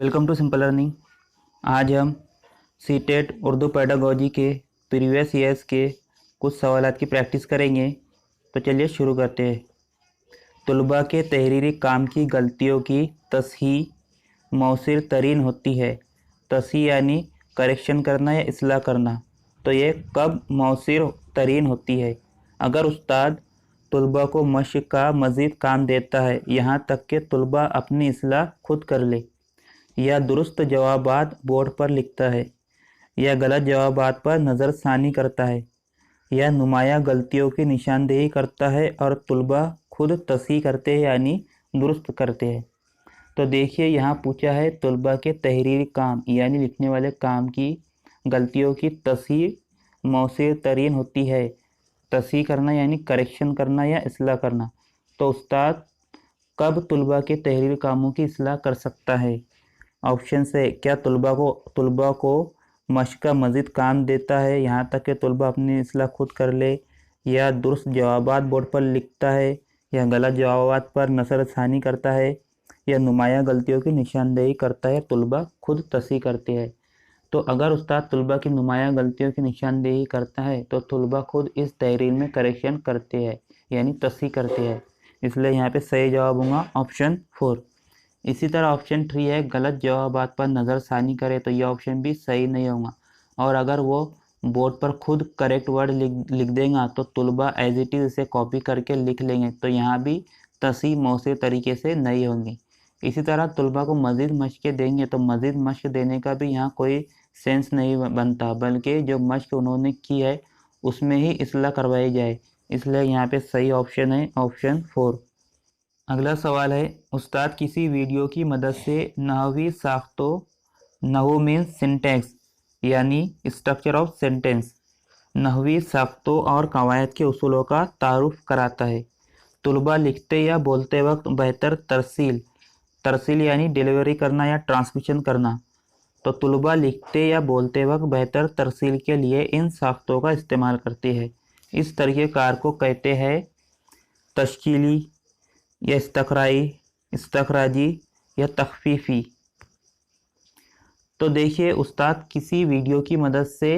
Welcome to simple learning. आज हम CTET Urdu pedagogy के प्रीवियस ईयर्स के कुछ सवालात की प्रैक्टिस करेंगे। तो चलिए शुरू करते हैं। तुलबा के तहरीरी काम की गलतियों की तस्हीह मौसिर तरीन होती है। तस्हीह यानी करेक्शन करना या इस्लाह करना। तो ये कब मौसिर तरीन होती है? अगर उस्ताद तुलबा को मश्क का मज़ीद काम देता है, यहाँ तक कि तुलबा अपनी इस्लाह खुद कर ले, या दुरुस्त जवाबात बोर्ड पर लिखता है, या गलत जवाबात पर नज़रसानी करता है, या नुमाया गलतियों की निशानदेही करता है और तुलबा खुद तस्हीह करते हैं यानी दुरुस्त करते हैं। तो देखिए यहाँ पूछा है तुलबा के तहरीरी काम यानी लिखने वाले काम की गलतियों की तस्हीह मौसिर तरीन होती है। तस्हीह करना यानी करेक्शन करना या इस्लाह करना। तो उस्ताद कब तुलबा के तहरीरी कामों की इस्लाह कर सकता है? ऑप्शन से क्या तुलबा को मश्क का मज़ीद काम देता है, यहाँ तक कि तुलबा अपनी इस्लाह खुद कर ले, या दुरुस्त जवाबात बोर्ड पर लिखता है, या गलत जवाबात पर नज़रसानी करता है, या नुमाया गलतियों की निशानदेही करता है, तुलबा खुद तस्हीह करते हैं। तो अगर उस्ताद तुलबा की नुमाया गलतियों की निशानदेही करता है तो तुलबा खुद इस तहरीर में करेक्शन करते हैं यानी तस्हीह करते हैं। इसलिए यहाँ पे सही जवाब होगा ऑप्शन 4। इसी तरह ऑप्शन 3 है गलत जवाबात पर नज़रसानी करे, तो यह ऑप्शन भी सही नहीं होगा। और अगर वो बोर्ड पर खुद करेक्ट वर्ड लिख देगा तो तुलबा एज इट इज़ इसे कॉपी करके लिख लेंगे, तो यहाँ भी तस्हीह मौसिर तरीके से नहीं होंगी। इसी तरह तुलबा को मज़ीद मशक़ें देंगे तो मज़ीद मशक़ देने का भी यहाँ कोई सेंस नहीं बनता, बल्कि जो मशक़ उन्होंने की है उसमें ही इस्लाह करवाई जाए। इसलिए यहाँ पे सही ऑप्शन है ऑप्शन 4। अगला सवाल है उस्ताद किसी वीडियो की मदद से नहवी साख्तों नहू मीन्स सिंटेक्स यानी स्ट्रक्चर ऑफ सेंटेंस नहवी साख्तों और कवायद के उसूलों का तारुफ कराता है। तुलबा लिखते या बोलते वक्त बेहतर तरसील यानी डिलीवरी करना या ट्रांसमिशन करना। तो तुलबा लिखते या बोलते वक्त बेहतर तरसील के लिए इन साख्तों का इस्तेमाल करते हैं। इस तरीक़ेकार को कहते हैं तश्कीली या इस्तखराजी या तखफीफी। तो देखिए उस्ताद किसी वीडियो की मदद से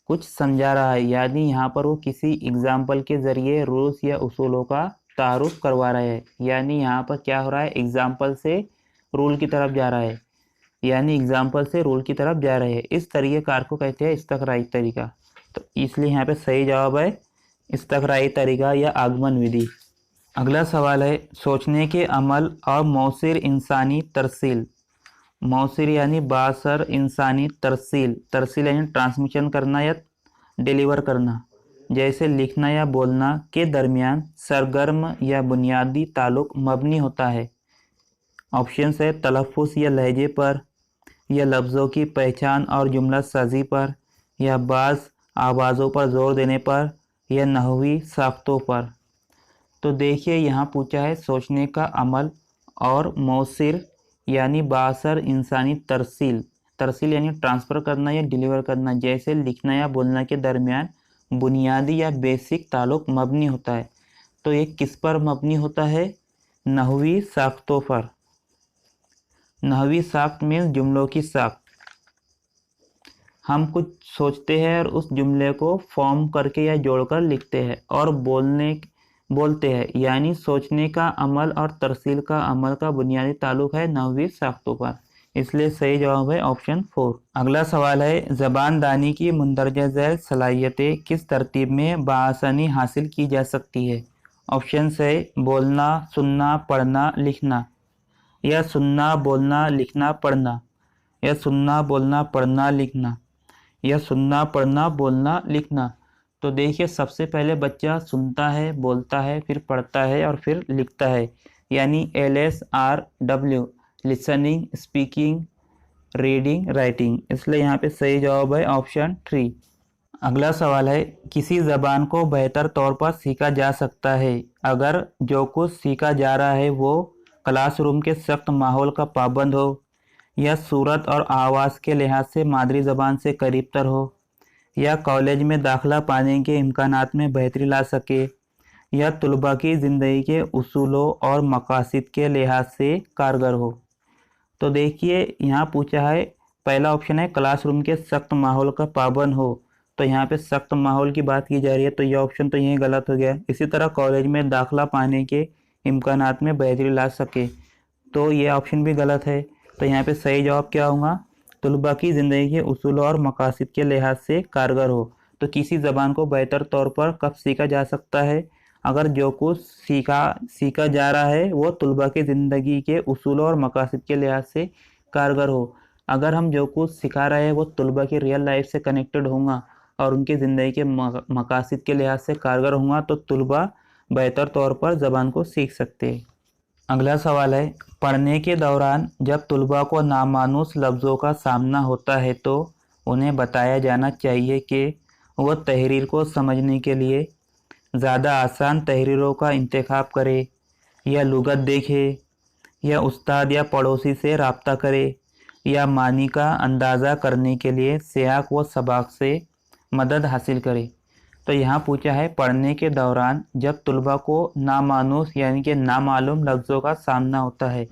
कुछ समझा रहा है, यानी यहाँ पर वो किसी एग्ज़ाम्पल के ज़रिए रूल्स या उसूलों का तारुफ करवा रहे हैं। यानी यहाँ पर क्या हो रहा है, एग्ज़ाम्पल से रूल की तरफ जा रहा है, यानी एग्ज़ाम्पल से रूल की तरफ जा रहे हैं। इस तरीक़ेकार को कहते हैं इस्तखराई तरीका। तो इसलिए यहाँ पे सही जवाब है इस्तखराई तरीका या आगमन विधि। अगला सवाल है सोचने के अमल और मौसिर इंसानी तरसील। मौसिर यानी बासर इंसानी तरसील यानी ट्रांसमिशन करना या डिलीवर करना, जैसे लिखना या बोलना के दरमियान सरगर्म या बुनियादी ताल्लुक मबनी होता है। ऑप्शन है तलफ़ुज़ या लहजे पर, या लफ्ज़ों की पहचान और जुमला साजी पर, या बाज़ आवाज़ों पर ज़ोर देने पर, या नहवी साख्तों पर। तो देखिए यहाँ पूछा है सोचने का अमल और मौसिर यानी बासर इंसानी तरसील यानी ट्रांसफ़र करना या डिलीवर करना, जैसे लिखना या बोलना के दरमियान बुनियादी या बेसिक ताल्लुक मबनी होता है। तो ये किस पर मबनी होता है? नहवी साख्तों पर। नहवी साख्त मीन्स जुमलों की साख्त। हम कुछ सोचते हैं और उस जुमले को फॉर्म करके या जोड़कर लिखते हैं और बोलते हैं, यानी सोचने का अमल और तरसील का अमल का बुनियादी ताल्लुक है नहवी साख्तों पर। इसलिए सही जवाब है ऑप्शन 4। अगला सवाल है ज़बानदानी की मुंदरजा झैल सलाहियतें किस तरतीब में बआसानी हासिल की जा सकती है? ऑप्शन है बोलना, सुनना, पढ़ना, लिखना, या सुनना, बोलना, लिखना, पढ़ना, या सुनना, बोलना, पढ़ना, लिखना, या सुनना, पढ़ना, बोलना, लिखना। तो देखिए सबसे पहले बच्चा सुनता है, बोलता है, फिर पढ़ता है और फिर लिखता है, यानी LSRW listening, speaking, reading, writing. इसलिए यहाँ पे सही जवाब है ऑप्शन 3। अगला सवाल है किसी ज़बान को बेहतर तौर पर सीखा जा सकता है अगर जो कुछ सीखा जा रहा है वो क्लासरूम के सख्त माहौल का पाबंद हो, या सूरत और आवाज़ के लिहाज से मादरी ज़बान से करीब तर हो, या कॉलेज में दाखिला पाने के इम्कानात में बेहतरी ला सके, या तुलबा की ज़िंदगी के उसूलों और मकासद के लिहाज से कारगर हो। तो देखिए यहाँ पूछा है, पहला ऑप्शन है क्लासरूम के सख्त माहौल का पाबंद हो, तो यहाँ पे सख्त माहौल की बात की जा रही है, तो यह ऑप्शन तो यही गलत हो गया। इसी तरह कॉलेज में दाखिला पाने के इम्कानात में बेहतरी ला सके, तो ये ऑप्शन भी गलत है। तो यहाँ पे सही जवाब क्या होगा, तलबा की ज़िंदगी के उसूल और मकासद के लिहाज से कारगर हो। तो किसी ज़बान को बेहतर तौर पर कब सीखा जा सकता है, अगर जो कुछ सीखा जा रहा है वो तलबा की ज़िंदगी के उसूल और मकासद के लिहाज से कारगर हो। अगर हम जो कुछ सिखा रहे हैं वो तलबा की रियल लाइफ से कनेक्टेड होगा और उनकी ज़िंदगी के मकासद के लिहाज से कारगर होगा, तो तलबा बेहतर तौर पर ज़बान को सीख सकते हैं। अगला सवाल है, पढ़ने के दौरान जब तलबा को नामानूस लफ्ज़ों का सामना होता है तो उन्हें बताया जाना चाहिए कि वह तहरीर को समझने के लिए ज़्यादा आसान तहरीरों का इंतखाब करे, या लुगत देखे, या उस्ताद या पड़ोसी से रब्ता करे, या मानी का अंदाज़ा करने के लिए सियाक व सबाक से मदद हासिल करे। तो यहाँ पूछा है, पढ़ने के दौरान जब तलबा को नामानूस यानी कि नामालूम लफ्ज़ों का सामना होता है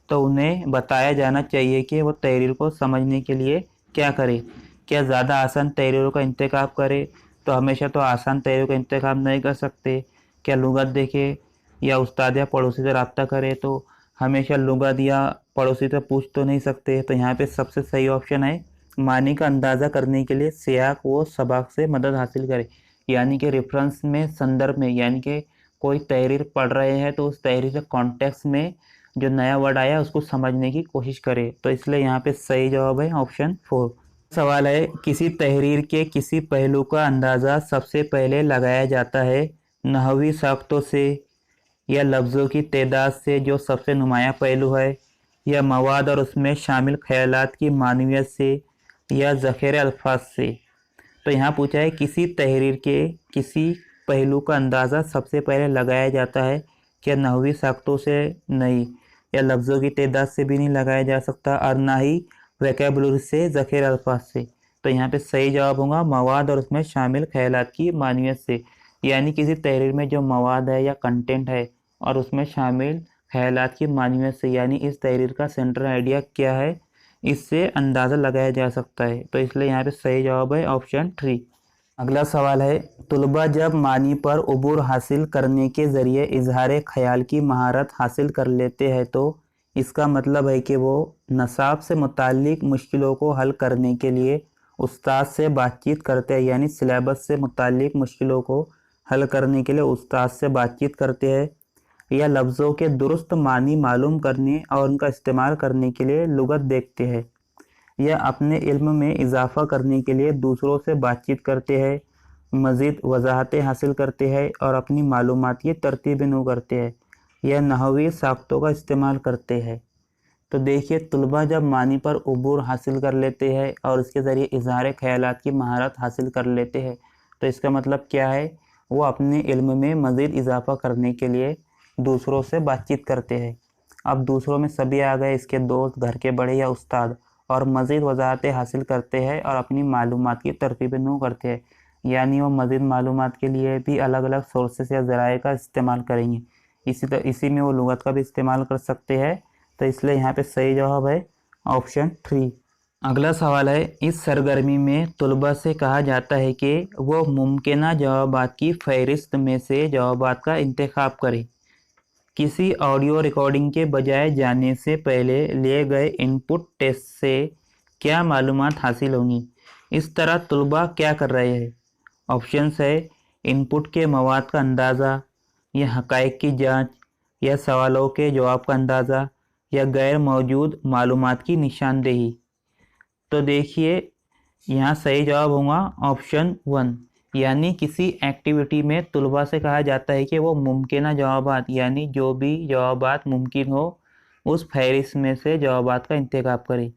तो उन्हें बताया जाना चाहिए कि वो तहरीर को समझने के लिए क्या करे। क्या ज़्यादा आसान तहरीरों का इंतखाब करे, तो हमेशा तो आसान तहरीरों का इंतखाब नहीं कर सकते। क्या लुगत देखे या उस्ताद या पड़ोसी से रब्ता करे, तो हमेशा लुगत या पड़ोसी से पूछ तो नहीं सकते। तो यहाँ पे सबसे सही ऑप्शन है, मानी का अंदाज़ा करने के लिए सियाक व सबाक से मदद हासिल करे, यानी कि रेफरेंस में, संदर्भ में, यानी कि कोई तहरीर पढ़ रहे हैं तो उस तहरीर के कॉन्टेक्स्ट में जो नया वर्ड आया उसको समझने की कोशिश करें। तो इसलिए यहाँ पे सही जवाब है ऑप्शन 4। सवाल है, किसी तहरीर के किसी पहलू का अंदाज़ा सबसे पहले लगाया जाता है नहवी साख्तों से, या लफ्ज़ों की तादाद से जो सबसे नुमाया पहलू है, या मवाद और उसमें शामिल ख्यालात की मानवियत से, या ज़ख़ीरे अल्फाज से। तो यहाँ पूछा है, किसी तहरीर के किसी पहलू का अंदाज़ा सबसे पहले लगाया जाता है, क्या नहवी साख्तों से नहीं, या लफ्ज़ों की तादाद से भी नहीं लगाया जा सकता, और ना ही वोकैबुलरी से, ज़ख़ीरे अल्फाज से। तो यहाँ पे सही जवाब होगा मवाद और उसमें शामिल ख्यालात की मानवियत से, यानी किसी तहरीर में जो मवाद है या कंटेंट है और उसमें शामिल ख्यालात की मानवियत से, यानी इस तहरीर का सेंट्रल आइडिया क्या है, इससे अंदाज़ा लगाया जा सकता है। तो इसलिए यहाँ पे सही जवाब है ऑप्शन 3। अगला सवाल है, तलबा जब मानी पर उबूर हासिल करने के ज़रिए इजहार ख्याल की महारत हासिल कर लेते हैं तो इसका मतलब है कि वो नसाब से मुताल्लिक मुश्किलों को हल करने के लिए उस्ताद से बातचीत करते हैं, यानी सिलेबस से मुताल्लिक मुश्किलों को हल करने के लिए उस्ताद से बातचीत करते हैं, या लफ्ज़ों के दुरुस्त मानी मालूम करने और उनका इस्तेमाल करने के लिए लुगत देखते हैं, या अपने इल्म में इजाफ़ा करने के लिए दूसरों से बातचीत करते हैं, मज़ीद वजाहतें हासिल करते हैं और अपनी मालूमात की तरतीब नू करते हैं, या नहवी साख्तों का इस्तेमाल करते हैं। तो देखिए, तलबा जब मानी पर उबूर हासिल कर लेते हैं और इसके ज़रिए इजहार ख्यालात की महारत हासिल कर लेते हैं, तो इसका मतलब क्या है, वो अपने इल्म में मज़ीद इजाफ़ा करने के लिए दूसरों से बातचीत करते हैं। अब दूसरों में सभी आ गए, इसके दोस्त, घर के बड़े या उस्ताद, और मज़ीद वजाहतें हासिल करते हैं और अपनी मालूमात की तरतीब नू करते हैं, यानी वो मज़ीद मालूमात के लिए भी अलग अलग सोर्सेस या ज़राए का इस्तेमाल करेंगे। इसी में वो लुगत का भी इस्तेमाल कर सकते हैं। तो इसलिए यहाँ पे सही जवाब है ऑप्शन 3। अगला सवाल है, इस सरगर्मी में तलबा से कहा जाता है कि वो मुमकिना जवाबात की फ़हरिस्त में से जवाबात का इंतखाब करें। किसी ऑडियो रिकॉर्डिंग के बजाय जाने से पहले लिए गए इनपुट टेस्ट से क्या मालूमात हासिल होंगी, इस तरह तलबा क्या कर रहे हैं। ऑप्शंस है, इनपुट के मवाद का अंदाज़ा, या हक़ाइक़ की जांच, या सवालों के जवाब का अंदाज़ा, या गैर मौजूद मालूमात की निशानदेही। तो देखिए, यहाँ सही जवाब होगा ऑप्शन 1, यानी किसी एक्टिविटी में तलबा से कहा जाता है कि वो मुमकिना जवाबात, यानी जो भी जवाबात मुमकिन हो उस फहरिस्त में से जवाबात का इंतखाब करें,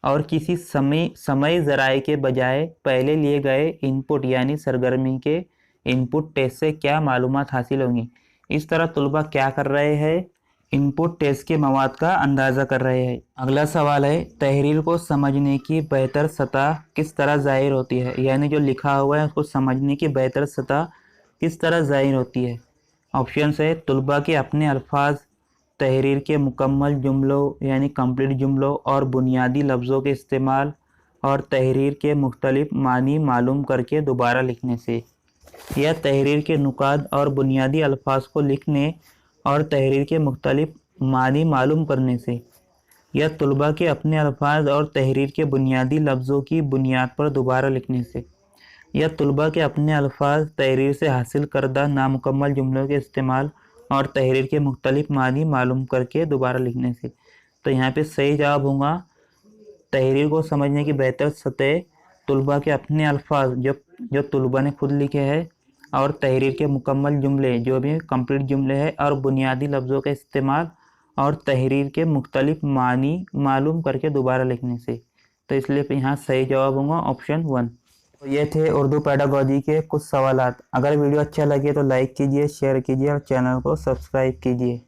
और किसी समय ज़राए के बजाय पहले लिए गए इनपुट यानी सरगर्मी के इनपुट टेस्ट से क्या मालूमात हासिल होंगी। इस तरह तलबा क्या कर रहे हैं, इनपुट टेस्ट के मवाद का अंदाज़ा कर रहे हैं। अगला सवाल है, तहरीर को समझने की बेहतर सतह किस तरह ज़ाहिर होती है, यानी जो लिखा हुआ है उसको समझने की बेहतर सतह किस तरह ज़ाहिर होती है। ऑप्शन है, तलबा के अपने अल्फाज, तहरीर के मुकम्मल जुमलों यानी कंप्लीट जुमलों और बुनियादी लफ्ज़ों के इस्तेमाल और तहरीर के मुख्तलिफ मानी मालूम करके दोबारा लिखने से, या तहरीर के नुकात और बुनियादी अल्फाज को लिखने और तहरीर के मुख्तलिफ मानी मालूम करने से, या तलबा के अपने अल्फाज और तहरीर के बुनियादी लफ्ज़ों की बुनियाद पर दोबारा लिखने से, या तलबा के अपने अल्फाज तहरीर से हासिल करदा नामुकम्मल जुमलों के इस्तेमाल और तहरीर के मुख्तलिफ मानी मालूम करके दोबारा लिखने से। तो यहाँ पे सही जवाब होगा तहरीर को समझने की बेहतर सतह तलबा के अपने अल्फाज जो तलबा ने खुद लिखे हैं और तहरीर के मुकम्मल जुमले जो भी कंप्लीट जुमले हैं और बुनियादी लफ्ज़ों का इस्तेमाल और तहरीर के मुख्तलिफ मानी मालूम करके दोबारा लिखने से। तो इसलिए यहाँ सही जवाब होगा ऑप्शन 1। तो ये थे उर्दू पेडागोजी के कुछ सवालात। अगर वीडियो अच्छा लगे तो लाइक कीजिए, शेयर कीजिए और चैनल को सब्सक्राइब कीजिए।